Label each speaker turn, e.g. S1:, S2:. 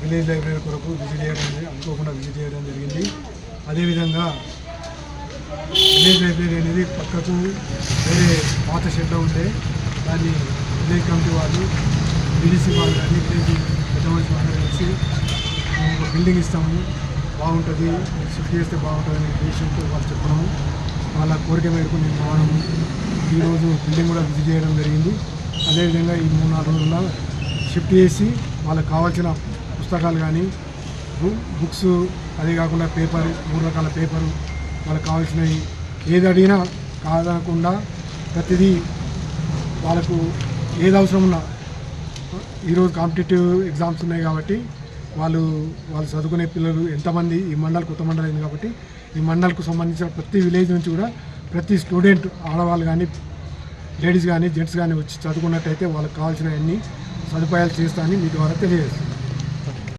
S1: Village library కొరకు అనుకోకుండా visit చేయడం జరిగింది. అదేవిధంగా విలేజ్ లైబ్రరీ అనేది పక్కకు వేరే పాత షెడ్లో ఉంటే దాన్ని విలేజ్ కమిటీ వాళ్ళు, బీడీసీ వాళ్ళు కానీ విలేజ్ పెద్ద మనిషి వాళ్ళు కలిసి ఒక బిల్డింగ్ ఇస్తాము, బాగుంటుంది, షిఫ్ట్ చేస్తే బాగుంటుంది అనే ఉద్దేశంతో వాళ్ళు చెప్పడము, వాళ్ళ కోరిక మేరకు నేను రావడం, ఈరోజు బిల్డింగ్ కూడా విజిట్ చేయడం జరిగింది. అదేవిధంగా ఈ 3-4 రోజుల్లో షిఫ్ట్ చేసి వాళ్ళకి కావాల్సిన పుస్తకాలు కానీ బుక్స్, అదే కాకుండా పేపర్, 3 రకాల పేపరు, వాళ్ళకి కావాల్సినవి ఏది అడిగినా కాదనకుండా ప్రతిదీ వాళ్ళకు ఏది అవసరం ఉన్నా, ఈరోజు కాంపిటేటివ్ ఎగ్జామ్స్ ఉన్నాయి కాబట్టి వాళ్ళు చదువుకునే పిల్లలు ఎంతమంది ఈ మండల్ కొత్త మండలం అయింది కాబట్టి ఈ మండల్కు సంబంధించిన ప్రతి విలేజ్ నుంచి కూడా ప్రతి స్టూడెంట్, ఆడవాళ్ళు కానీ లేడీస్ కానీ జెంట్స్ కానీ వచ్చి చదువుకున్నట్టయితే వాళ్ళకి కావాల్సిన అన్ని సదుపాయాలు చేస్తానని మీ ద్వారా తెలియజేస్తుంది.